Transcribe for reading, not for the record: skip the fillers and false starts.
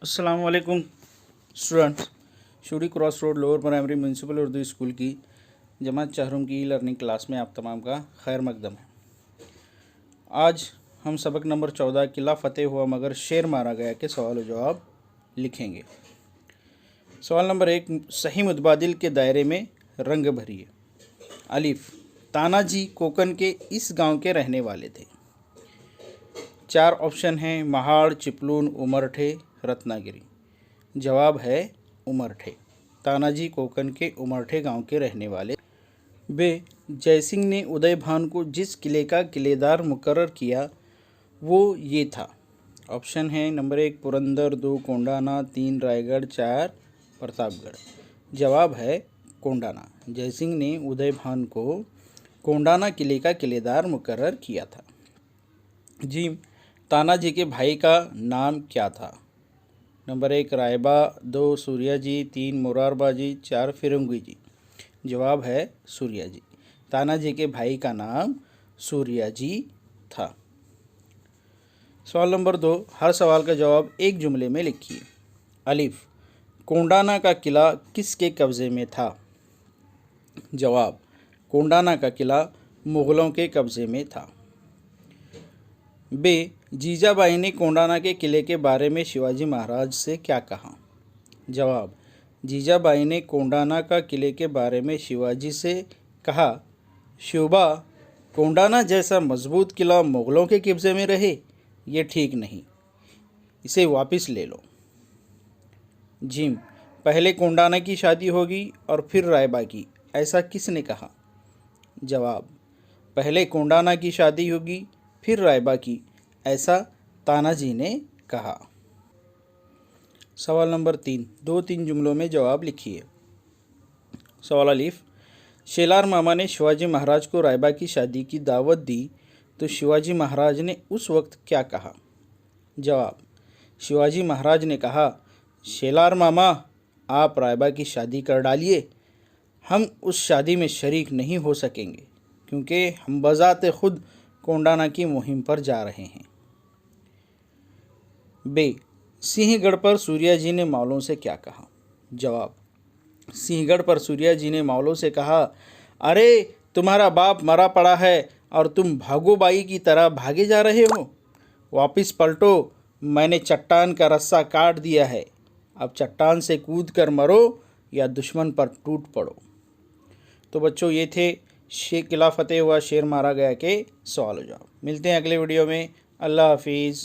अस्सलाम वालेकुम स्टूडेंट्स। शूरी cross road lower primary municipal Urdu school की जमात चाहरुम की लर्निंग क्लास में आप तमाम का खैर मकदम है। आज हम सबक नंबर 14 किला फ़तेह हुआ मगर शेर मारा गया के सवाल जवाब लिखेंगे। सवाल नंबर 1, सही मुतबादिल के दायरे में रंग भरिए। अलिफ, तानाजी कोकन के इस गांव के रहने वाले थे। 4 ऑप्शन हैं, महाड़, चिपलून, उमरठे, रत्नागिरी। जवाब है उमरठे। तानाजी कोकन के उमरठे गांव के रहने वाले। बे, जयसिंह ने उदय भान को जिस किले का किलेदार मुकर्रर किया वो ये था। ऑप्शन है नंबर 1 पुरंदर, 2 कोंडाना, 3 रायगढ़, 4 प्रतापगढ़। जवाब है कोंडाना। जयसिंह ने उदय भान को कोंडाना किले का किलेदार मुकर्रर किया था। जी, तानाजी के भाई का नाम क्या था? नंबर 1 रायबा, 2 सूर्याजी, 3 मोरारबाजी, 4 फिरंगी जी। जवाब है सूर्याजी। तानाजी के भाई का नाम सूर्याजी था। सवाल नंबर 2, हर सवाल का जवाब एक जुमले में लिखिए। अलिफ, कोंडाना का किला किसके कब्ज़े में था? जवाब, कोंडाना का किला मुग़लों के कब्ज़े में था। बे, जीजाबाई ने कोंडाना के किले के बारे में शिवाजी महाराज से क्या कहा? जवाब, जीजाबाई ने कोंडाना का किले के बारे में शिवाजी से कहा, शिवबा, कोंडाना जैसा मजबूत किला मुग़लों के कब्ज़े में रहे ये ठीक नहीं, इसे वापस ले लो। जिम, पहले कोंडाना की शादी होगी और फिर रायबा की, ऐसा किसने कहा? जवाब, पहले कोंडाना की शादी होगी फिर रायबा की, ऐसा तानाजी ने कहा। सवाल नंबर 3, 2-3 जुमलों में जवाब लिखिए। सवाल अलिफ, शेलार मामा ने शिवाजी महाराज को रायबा की शादी की दावत दी तो शिवाजी महाराज ने उस वक्त क्या कहा? जवाब, शिवाजी महाराज ने कहा, शेलार मामा, आप रायबा की शादी कर डालिए, हम उस शादी में शरीक नहीं हो सकेंगे क्योंकि हम बज़ाते खुद कोंडाना की मुहिम पर जा रहे हैं। बे, सिंहगढ़ पर सूर्याजी ने मावलों से क्या कहा? जवाब, सिंहगढ़ पर सूर्याजी ने मावलों से कहा, अरे तुम्हारा बाप मरा पड़ा है और तुम भागोबाई की तरह भागे जा रहे हो, वापस पलटो, मैंने चट्टान का रस्सा काट दिया है, अब चट्टान से कूद कर मरो या दुश्मन पर टूट पड़ो। तो बच्चों, ये थे किला फ़तेह हुआ शेर मारा गया के सवाल जवाब। मिलते हैं अगले वीडियो में। अल्लाह हाफिज़।